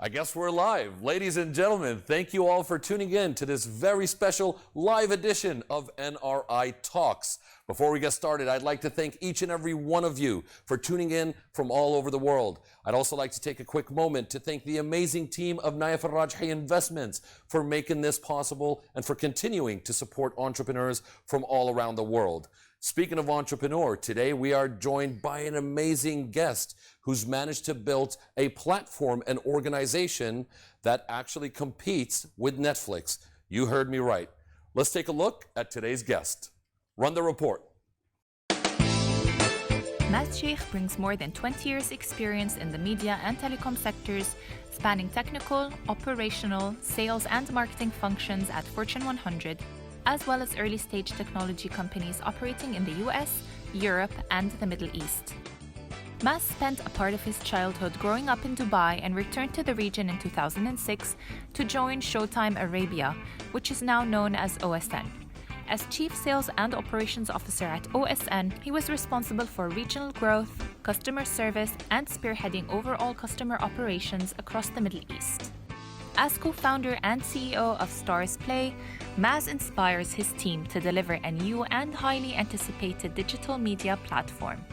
I guess we're live. Ladies and gentlemen, thank you all for tuning in to this very special live edition of NRI Talks. Before we get started, I'd like to thank each and every one of you for tuning in from all over the world. I'd also like to take a quick moment to thank the amazing team of Naife الراجحي Investments for making this possible and for continuing to support entrepreneurs from all around the world. Speaking of entrepreneur, today we are joined by an amazing guest who's managed to build a platform and organization that actually competes with Netflix. You heard me right. Let's take a look at today's guest. Run the report. Maaz Sheikh brings more than 20 years experience in the media and telecom sectors, spanning technical, operational, sales and marketing functions at Fortune 100, as well as early-stage technology companies operating in the US, Europe, and the Middle East. Maaz spent a part of his childhood growing up in Dubai and returned to the region in 2006 to join Showtime Arabia, which is now known as OSN. As Chief Sales and Operations Officer at OSN, he was responsible for regional growth, customer service, and spearheading overall customer operations across the Middle East. As co-founder and CEO of Starzplay, Maaz inspires his team to deliver a new and highly anticipated digital media platform.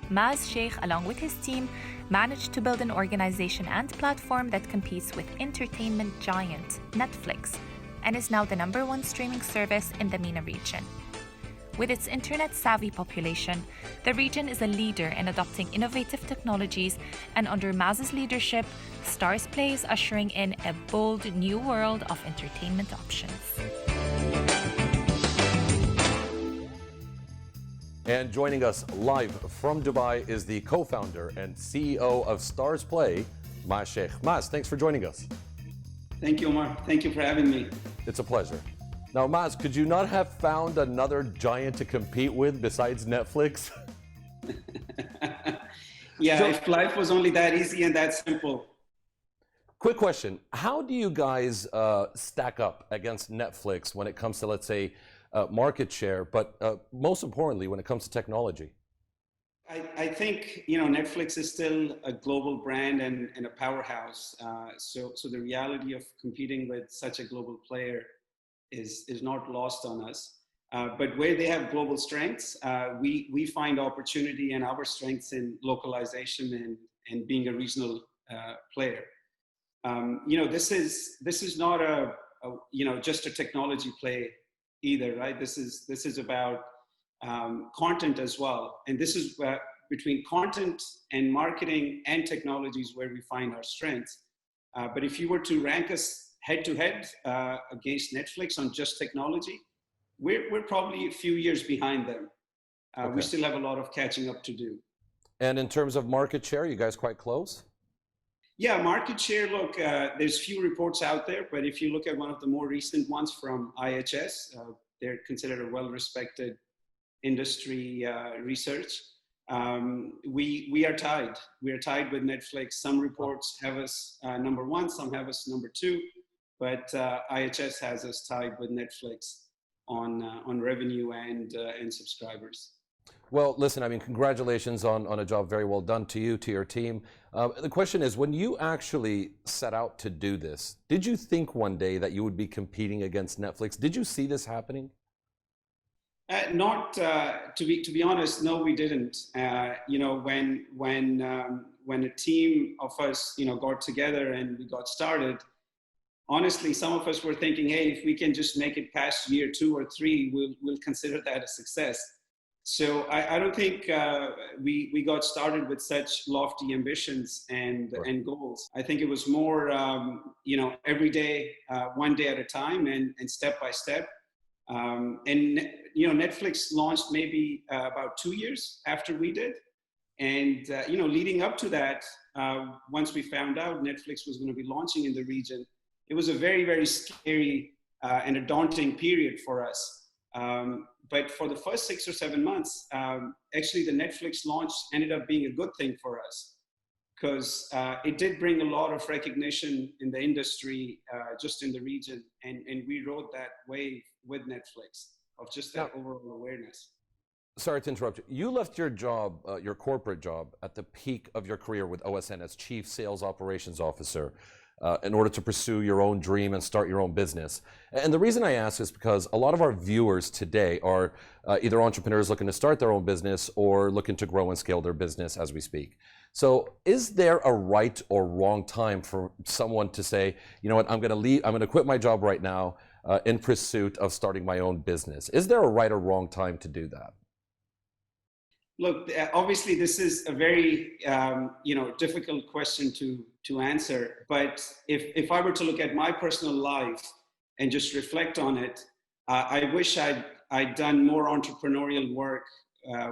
Maaz Sheikh, along with his team, managed to build an organization and platform that competes with entertainment giant Netflix and is now the #1 streaming service in the MENA region. With its internet-savvy population, the region is a leader in adopting innovative technologies, and under Maaz's leadership, Starzplay is ushering in a bold new world of entertainment options. And joining us live from Dubai is the co-founder and CEO of Starzplay, Maaz Sheikh. Maaz, thanks for joining us. Thank you, Omar. Thank you for having me. It's a pleasure. Now, Maaz, could you not have found another giant to compete with besides Netflix? Yeah, if life was only that easy and that simple. Quick question. How do you guys stack up against Netflix when it comes to, let's say, market share, but most importantly, when it comes to technology? I think, Netflix is still a global brand and a powerhouse. So the reality of competing with such a global player is not lost on us. But where they have global strengths, we find opportunity and our strengths in localization and being a regional player. This is not a just a technology play either, right? This is about content as well, and this is between content and marketing and technologies where we find our strengths. But if you were to rank us head to head against Netflix on just technology, we're probably a few years behind them. Okay. We still have a lot of catching up to do. And in terms of market share, you guys quite close? Yeah, market share, look, there's few reports out there, but if you look at one of the more recent ones from IHS, they're considered a well-respected industry research. We are tied. We are tied with Netflix. Some reports have us #1, some have us #2, but IHS has us tied with Netflix on revenue and subscribers. Well, listen, I mean, congratulations on a job very well done to you, to your team. The question is, when you actually set out to do this, did you think one day that you would be competing against Netflix? Did you see this happening? Not to be honest, no, we didn't. When a team of us, got together and we got started, honestly, some of us were thinking, hey, if we can just make it past year 2 or 3, we'll consider that a success. So I don't think we got started with such lofty ambitions and goals. I think it was more, every day, one day at a time and step by step. Netflix launched maybe about 2 years after we did. And, leading up to that, once we found out Netflix was going to be launching in the region, it was a very, very scary and a daunting period for us. But for the first 6 or 7 months, actually the Netflix launch ended up being a good thing for us, because it did bring a lot of recognition in the industry, just in the region. And we rode that wave with Netflix of just that overall awareness. Sorry to interrupt you. You left your job, your corporate job, at the peak of your career with OSN as Chief Sales Operations Officer in order to pursue your own dream and start your own business. And the reason I ask is because a lot of our viewers today are either entrepreneurs looking to start their own business or looking to grow and scale their business as we speak. So is there a right or wrong time for someone to say, you know what, I'm going to leave, I'm going to quit my job right now in pursuit of starting my own business? Is there a right or wrong time to do that? Look, obviously, this is a very difficult question to answer. But if I were to look at my personal life and just reflect on it, I wish I'd done more entrepreneurial work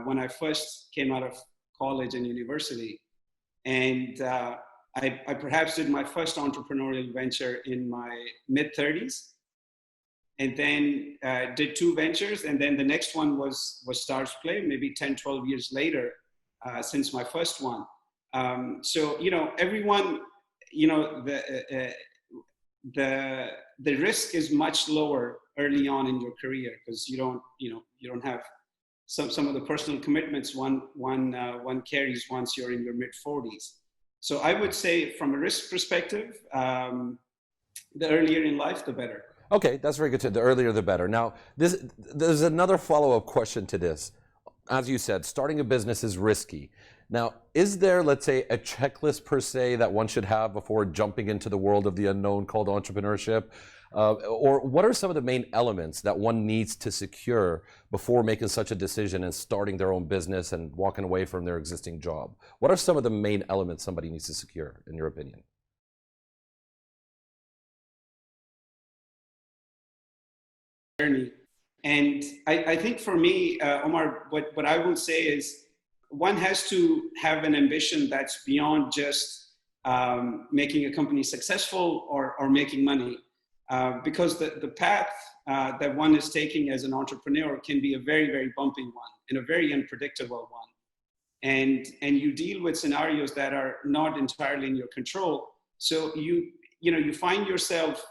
when I first came out of college and university. And I perhaps did my first entrepreneurial venture in my mid-30s. And then did 2 ventures, and then the next one was Starzplay, maybe 10, 12 years later, since my first one. So everyone, the risk is much lower early on in your career because you don't have some of the personal commitments one carries once you're in your mid-40s. So I would say, from a risk perspective, the earlier in life, the better. Okay, that's very good. The earlier, the better. Now, there's another follow-up question to this. As you said, starting a business is risky. Now, is there, let's say, a checklist per se that one should have before jumping into the world of the unknown called entrepreneurship? Or what are some of the main elements that one needs to secure before making such a decision and starting their own business and walking away from their existing job? What are some of the main elements somebody needs to secure, in your opinion? Journey. And I think for me, Omar, what I will say is one has to have an ambition that's beyond just making a company successful or making money, because the path that one is taking as an entrepreneur can be a very, very bumpy one and a very unpredictable one. And you deal with scenarios that are not entirely in your control. So you find yourself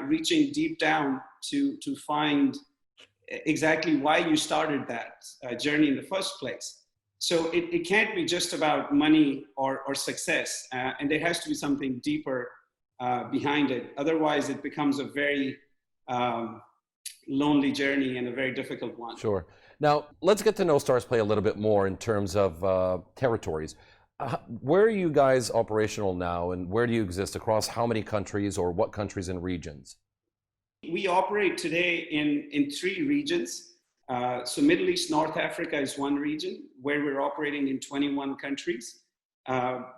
reaching deep down to find exactly why you started that journey in the first place. So it can't be just about money or success, and there has to be something deeper behind it. Otherwise, it becomes a very lonely journey and a very difficult one. Sure. Now, let's get to know Starzplay a little bit more in terms of territories. Where are you guys operational now, and where do you exist across how many countries, or what countries and regions? We operate today in 3 regions. So Middle East, North Africa is one region where we're operating in 21 countries.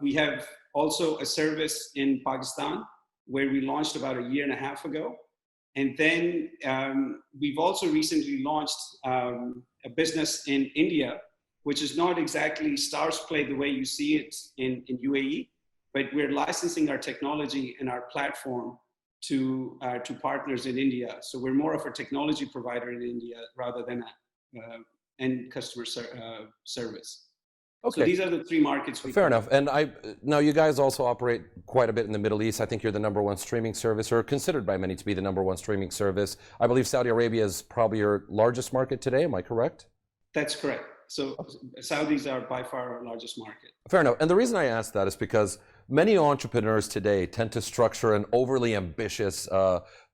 We have also a service in Pakistan where we launched about a year and a half ago. And then we've also recently launched a business in India, which is not exactly Starzplay the way you see it in UAE, but we're licensing our technology and our platform to partners in India. So we're more of a technology provider in India rather than an end customer service. Okay. So these are the 3 markets. Fair enough. And now you guys also operate quite a bit in the Middle East. I think you're the #1 streaming service, or considered by many to be the #1 streaming service. I believe Saudi Arabia is probably your largest market today. Am I correct? That's correct. So Saudis are by far our largest market. Fair enough. And the reason I ask that is because many entrepreneurs today tend to structure an overly ambitious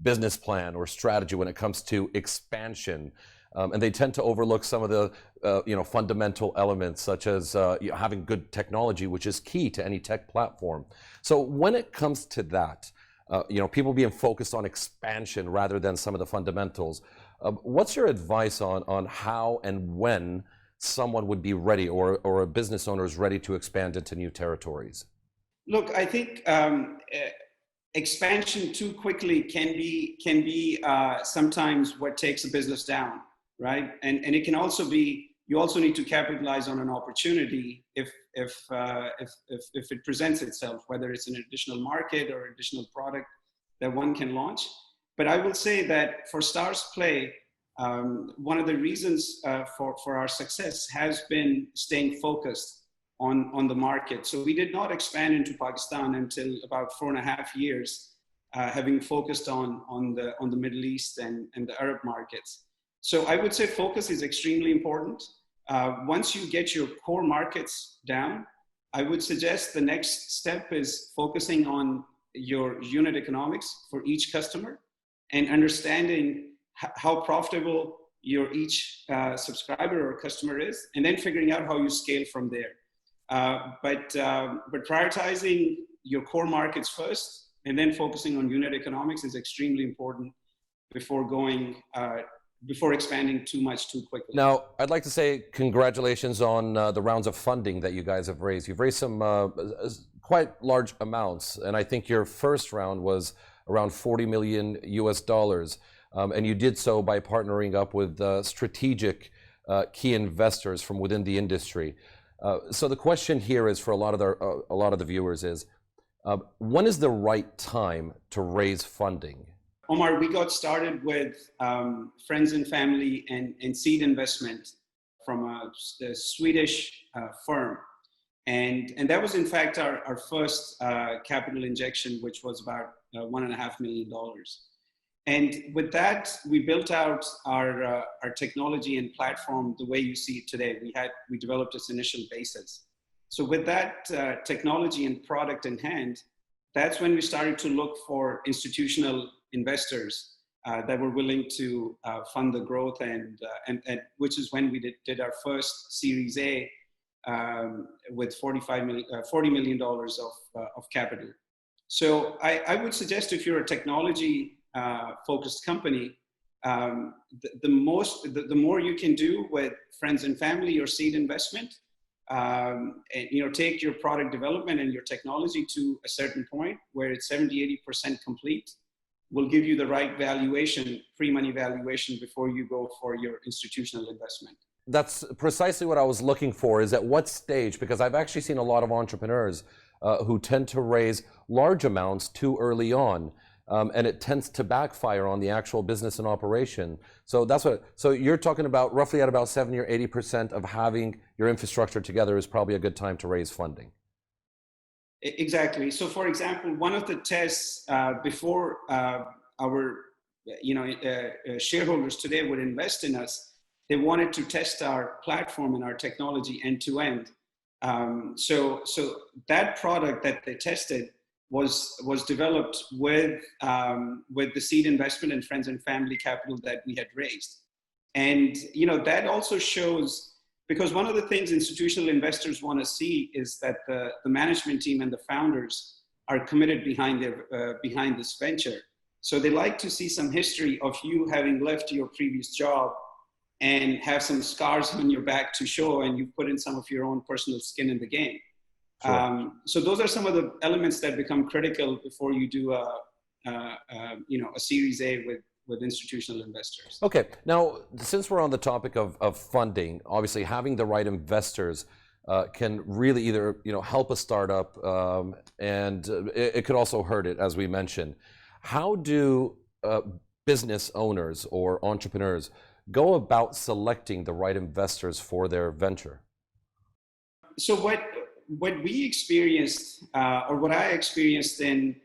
business plan or strategy when it comes to expansion. And they tend to overlook some of the fundamental elements, such as having good technology, which is key to any tech platform. So when it comes to that, people being focused on expansion rather than some of the fundamentals, what's your advice on how and when someone would be ready, or a business owner is ready to expand into new territories? Look, I think expansion too quickly can be sometimes what takes a business down, right? And it can also be, you also need to capitalize on an opportunity if it presents itself, whether it's an additional market or additional product that one can launch. But I will say that for Starzplay, one of the reasons for our success has been staying focused on the market. So we did not expand into Pakistan until about 4.5 years, having focused on the Middle East and the Arab markets. So I would say focus is extremely important. once you get your core markets down, I would suggest the next step is focusing on your unit economics for each customer and understanding how profitable your each subscriber or customer is, and then figuring out how you scale from there. But prioritizing your core markets first and then focusing on unit economics is extremely important before expanding too much too quickly. Now, I'd like to say congratulations on the rounds of funding that you guys have raised. You've raised some quite large amounts, and I think your first round was around $40 million US dollars, and you did so by partnering up with strategic key investors from within the industry. So the question here is for a lot of the viewers is, when is the right time to raise funding? Omar, we got started with friends and family and seed investment from a Swedish firm. And that was in fact our first capital injection, which was about $1.5 million. And with that, we built out our technology and platform the way you see it today. We developed this initial basis. So with that technology and product in hand, that's when we started to look for institutional investors that were willing to fund the growth, and which is when we did our first Series A with $40 million of capital. So I would suggest if you're a technology focused company, the more you can do with friends and family or seed investment, and take your product development and your technology to a certain point where it's 70-80% complete, will give you the right valuation, pre-money valuation, before you go for your institutional investment. That's precisely what I was looking for, is at what stage, because I've actually seen a lot of entrepreneurs who tend to raise large amounts too early on, and it tends to backfire on the actual business and operation. So so you're talking about roughly at about 70 or 80% of having your infrastructure together is probably a good time to raise funding. Exactly. So, for example, one of the tests before our shareholders today would invest in us, they wanted to test our platform and our technology end to end. So that product that they tested was developed with the seed investment and friends and family capital that we had raised, and that also shows. Because one of the things institutional investors want to see is that the management team and the founders are committed behind this venture. So they like to see some history of you having left your previous job and have some scars on your back to show, and you put in some of your own personal skin in the game. Sure. So those are some of the elements that become critical before you do a Series A with institutional investors. Okay, now since we're on the topic of funding, obviously having the right investors can really either help a startup and it could also hurt it, as we mentioned. How do business owners or entrepreneurs go about selecting the right investors for their venture? So what we experienced, or what I experienced in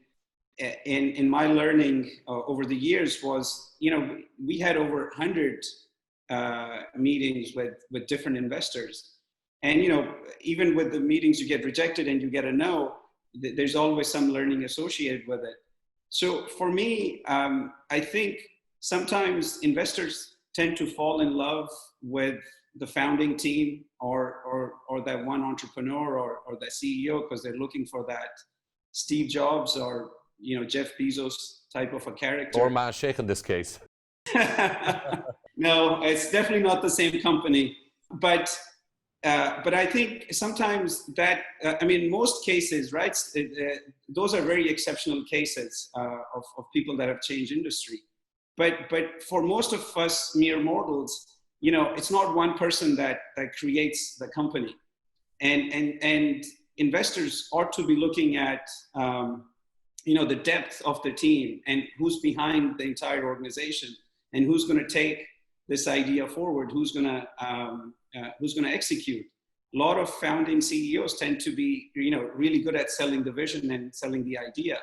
my learning over the years was, we had over 100 meetings with different investors. And, even with the meetings you get rejected and you get a no, there's always some learning associated with it. So for me, I think sometimes investors tend to fall in love with the founding team or that one entrepreneur or that CEO, because they're looking for that Steve Jobs or Jeff Bezos type of a character. Or Maaz Sheikh in this case. No, it's definitely not the same company. But I think sometimes that, in most cases, right, those are very exceptional cases of people that have changed industry. But for most of us mere mortals, it's not one person that creates the company. And investors ought to be looking at the depth of the team and who's behind the entire organization and who's going to take this idea forward, who's going to execute. A lot of founding CEOs tend to be, really good at selling the vision and selling the idea,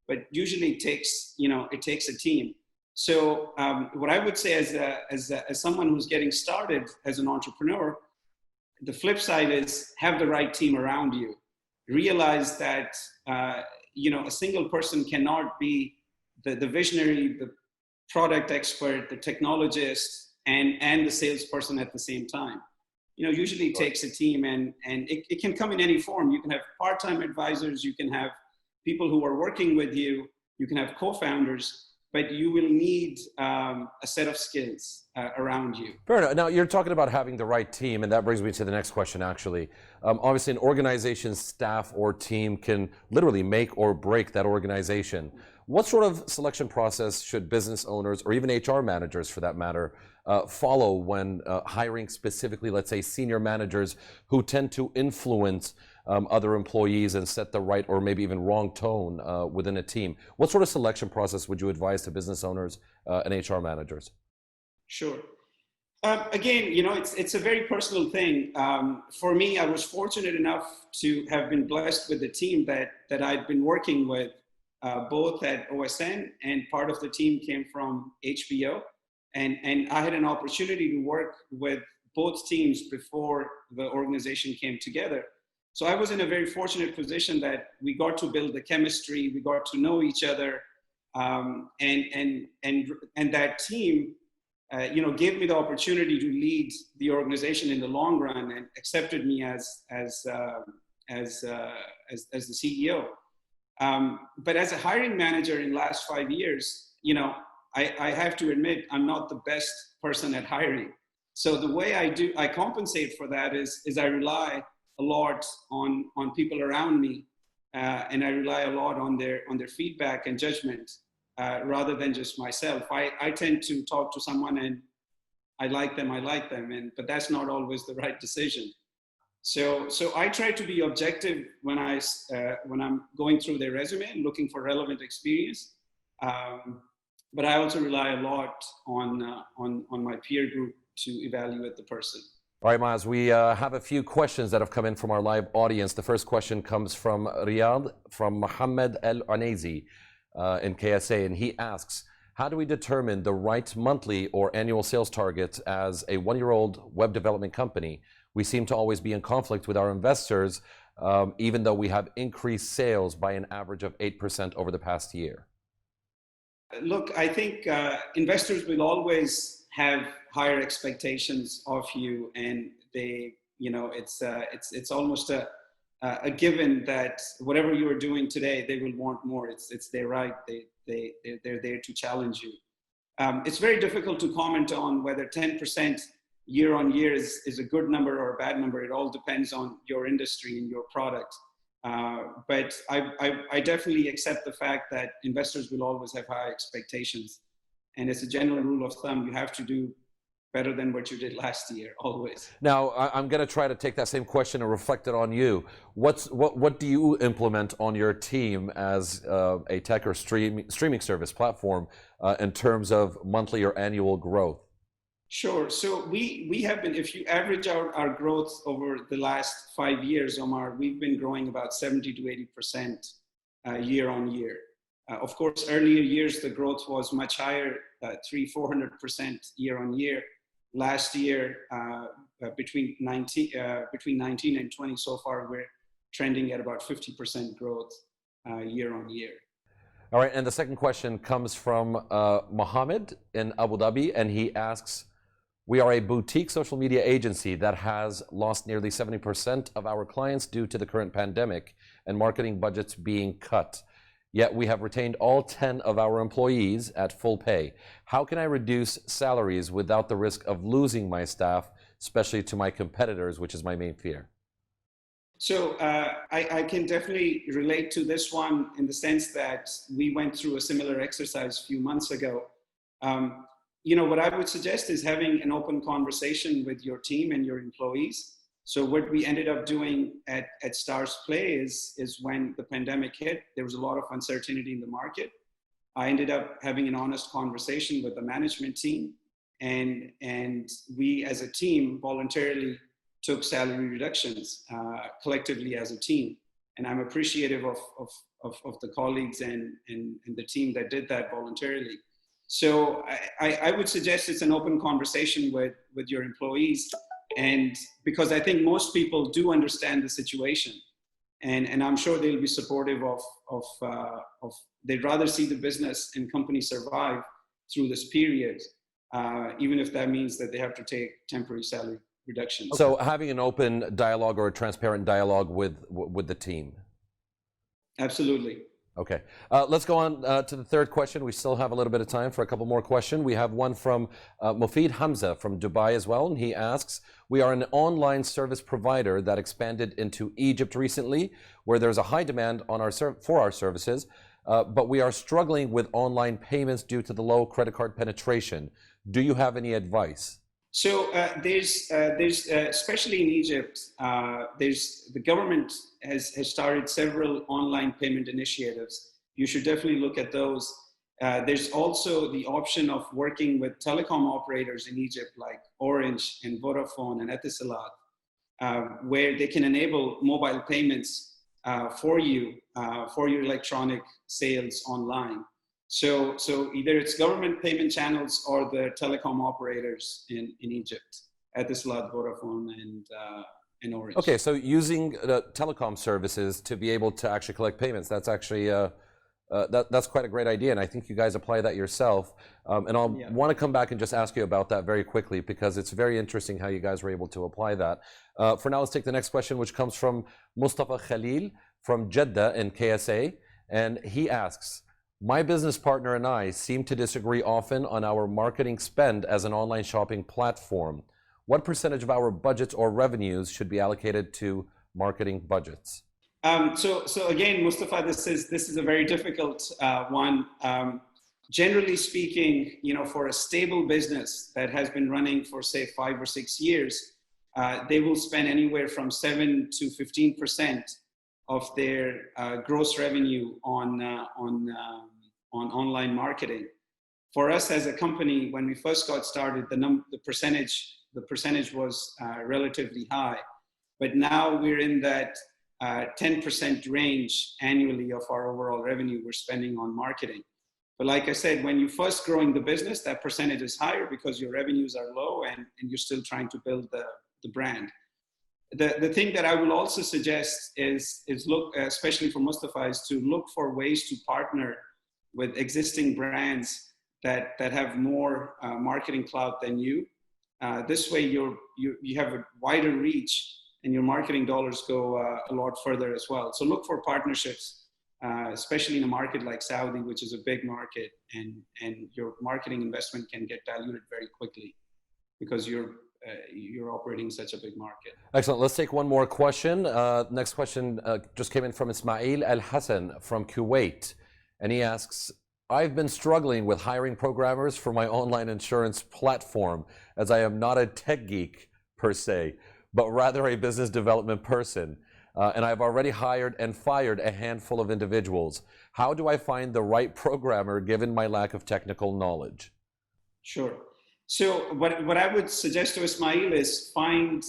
but usually it takes a team. So what I would say as someone who's getting started as an entrepreneur, the flip side is have the right team around you. Realize that a single person cannot be the visionary, the product expert, the technologist, and the salesperson at the same time. Usually it takes a team, and it can come in any form. You can have part-time advisors, you can have people who are working with you, you can have co-founders, but you will need a set of skills around you. Fair enough. Now, you're talking about having the right team, and that brings me to the next question, actually. Obviously, an organization's staff or team can literally make or break that organization. What sort of selection process should business owners, or even HR managers for that matter, follow when hiring specifically, let's say, senior managers who tend to influence other employees and set the right or maybe even wrong tone within a team? What sort of selection process would you advise to business owners and HR managers? Sure. Again, it's a very personal thing. For me, I was fortunate enough to have been blessed with the team that I'd been working with, both at OSN, and part of the team came from HBO. And I had an opportunity to work with both teams before the organization came together. So I was in a very fortunate position that we got to build the chemistry, we got to know each other, and that team, gave me the opportunity to lead the organization in the long run and accepted me as the CEO. But as a hiring manager in the last 5 years, I have to admit I'm not the best person at hiring. So the way I compensate for that is I rely a lot on people around me, and I rely a lot on their feedback and judgment, rather than just myself. I tend to talk to someone and I like them, but that's not always the right decision. So I try to be objective when I'm going through their resume and looking for relevant experience. But I also rely a lot on my peer group to evaluate the person. All right, Maaz, we have a few questions that have come in from our live audience. The first question comes from Riyadh, from Mohammed Al-Anazi in KSA, and he asks, how do we determine the right monthly or annual sales targets as a one-year-old web development company? We seem to always be in conflict with our investors, even though we have increased sales by an average of 8% over the past year. Look, I think investors will always have higher expectations of you, and they, it's almost a given that whatever you are doing today, they will want more. It's their right. They're there to challenge you. It's very difficult to comment on whether 10% year on year is a good number or a bad number. It all depends on your industry and your product. But I definitely accept the fact that investors will always have high expectations. And as a general rule of thumb, you have to do better than what you did last year, always. Now, I'm going to try to take that same question and reflect it on you. What do you implement on your team as a tech or streaming service platform in terms of monthly or annual growth? Sure. So we have been, if you average out our growth over the last 5 years, Omar, we've been growing about 70 to 80% year on year. Of course, earlier years, the growth was much higher, 300-400% year on year. Last year, between 19 and 20 so far, we're trending at about 50% growth year on year. All right, and the second question comes from Mohammed in Abu Dhabi, and he asks, we are a boutique social media agency that has lost nearly 70% of our clients due to the current pandemic and marketing budgets being cut. Yet we have retained all 10 of our employees at full pay. How can I reduce salaries without the risk of losing my staff, especially to my competitors, which is my main fear? So I can definitely relate to this one in the sense that we went through a similar exercise a few months ago. What I would suggest is having an open conversation with your team and your employees. So what we ended up doing at Starzplay is when the pandemic hit, there was a lot of uncertainty in the market. I ended up having an honest conversation with the management team, and we as a team voluntarily took salary reductions collectively as a team. And I'm appreciative of the colleagues and the team that did that voluntarily. So I would suggest it's an open conversation with your employees, and because I think most people do understand the situation, and I'm sure they'll be supportive of they'd rather see the business and company survive through this period, even if that means that they have to take temporary salary reductions. So having an open dialogue or a transparent dialogue with the team. Absolutely. Okay, let's go on to the third question. We still have a little bit of time for a couple more questions. We have one from Mufid Hamza from Dubai as well, and he asks, we are an online service provider that expanded into Egypt recently, where there's a high demand on for our services, but we are struggling with online payments due to the low credit card penetration. Do you have any advice? So there's especially in Egypt, the government has started several online payment initiatives. You should definitely look at those. There's also the option of working with telecom operators in Egypt like Orange and Vodafone and Etisalat, where they can enable mobile payments for you for your electronic sales online. So either it's government payment channels or the telecom operators in Egypt, Etisalat, Vodafone, and Orange. Okay, so using telecom services to be able to actually collect payments, that's actually that's quite a great idea, and I think you guys apply that yourself. And I'll want to come back and just ask you about that very quickly, because it's very interesting how you guys were able to apply that. For now, let's take the next question, which comes from Mustafa Khalil from Jeddah in KSA, and he asks, my business partner and I seem to disagree often on our marketing spend as an online shopping platform. What percentage of our budgets or revenues should be allocated to marketing budgets? So again, Mustafa, this is a very difficult one. Generally speaking, for a stable business that has been running for say 5 or 6 years, they will spend anywhere from 7 to 15% of their gross revenue on online marketing. For us as a company, when we first got started, the percentage was relatively high, but now we're in that 10% range annually of our overall revenue we're spending on marketing. But like I said, when you're first growing the business, that percentage is higher because your revenues are low and you're still trying to build the brand. The thing that I will also suggest is look, especially for Mustafa, is to look for ways to partner with existing brands that have more marketing clout than you. This way you have a wider reach and your marketing dollars go a lot further as well. So look for partnerships, especially in a market like Saudi, which is a big market, and your marketing investment can get diluted very quickly because you're operating such a big market. Excellent. Let's take one more question. Next question just came in from Ismail Al Hassan from Kuwait, and he asks, I've been struggling with hiring programmers for my online insurance platform, as I am not a tech geek per se, but rather a business development person. And I've already hired and fired a handful of individuals. How do I find the right programmer given my lack of technical knowledge? Sure. So what I would suggest to Ismail is find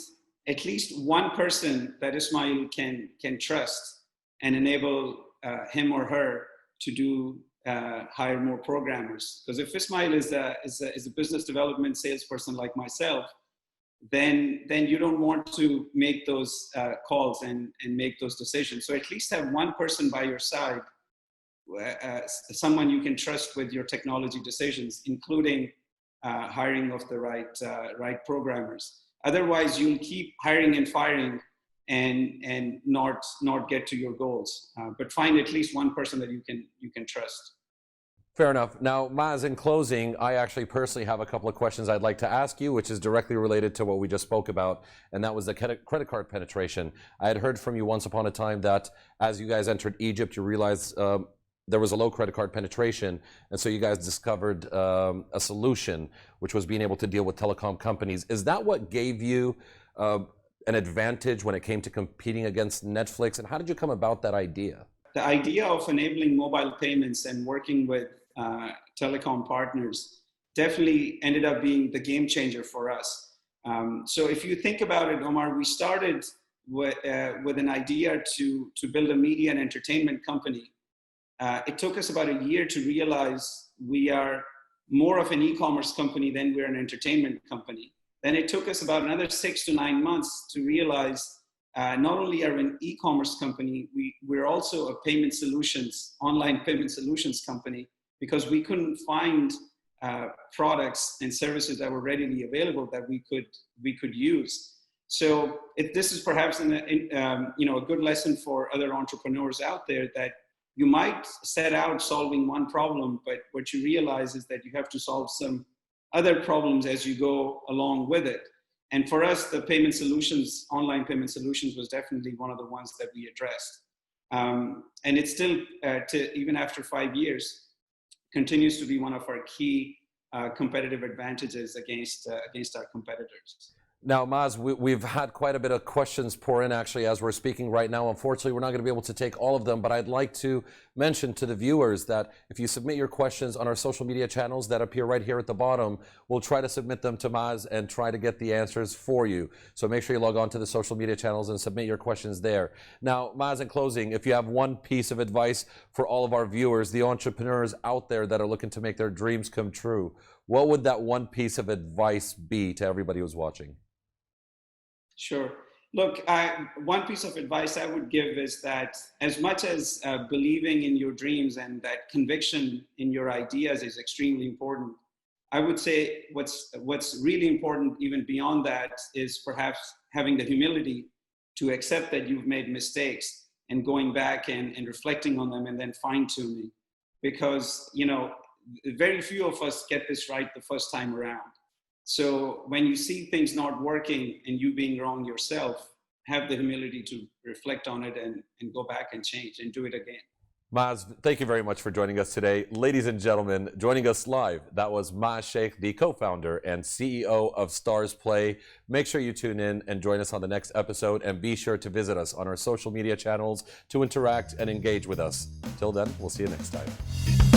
at least one person that Ismail can trust and enable him or her to do hire more programmers. Because if Ismail is a business development salesperson like myself, then you don't want to make those calls and make those decisions. So at least have one person by your side, someone you can trust with your technology decisions, including hiring of the right programmers. Otherwise, you'll keep hiring and firing and not get to your goals. But find at least one person that you can trust. Fair enough. Now, Maaz, in closing, I actually personally have a couple of questions I'd like to ask you, which is directly related to what we just spoke about, and that was the credit card penetration. I had heard from you once upon a time that as you guys entered Egypt, you realized there was a low credit card penetration, and so you guys discovered a solution, which was being able to deal with telecom companies. Is that what gave you an advantage when it came to competing against Netflix, and how did you come about that idea? The idea of enabling mobile payments and working with telecom partners definitely ended up being the game changer for us. So if you think about it, Omar, we started with an idea to build a media and entertainment company. It took us about a year to realize we are more of an e-commerce company than we're an entertainment company. Then it took us about another 6 to 9 months to realize not only are we an e-commerce company, we're also a payment solutions, online payment solutions company, because we couldn't find products and services that were readily available that we could use. So this is perhaps a good lesson for other entrepreneurs out there, that you might set out solving one problem, but what you realize is that you have to solve some other problems as you go along with it. And for us, the payment solutions, online payment solutions, was definitely one of the ones that we addressed. And it's still, even after 5 years, continues to be one of our key competitive advantages against our competitors. Now, Maaz, we've had quite a bit of questions pour in actually as we're speaking right now. Unfortunately, we're not going to be able to take all of them, but I'd like to mention to the viewers that if you submit your questions on our social media channels that appear right here at the bottom, we'll try to submit them to Maaz and try to get the answers for you. So make sure you log on to the social media channels and submit your questions there. Now, Maaz, in closing, if you have one piece of advice for all of our viewers, the entrepreneurs out there that are looking to make their dreams come true, what would that one piece of advice be to everybody who's watching? Sure. Look, one piece of advice I would give is that as much as believing in your dreams and that conviction in your ideas is extremely important, I would say what's really important even beyond that is perhaps having the humility to accept that you've made mistakes and going back and reflecting on them and then fine-tuning. Because, very few of us get this right the first time around. So when you see things not working and you being wrong yourself, have the humility to reflect on it and go back and change and do it again. Maaz, thank you very much for joining us today. Ladies and gentlemen, joining us live, that was Maaz Sheikh, the co-founder and CEO of Starzplay. Make sure you tune in and join us on the next episode, and be sure to visit us on our social media channels to interact and engage with us. Till then, we'll see you next time.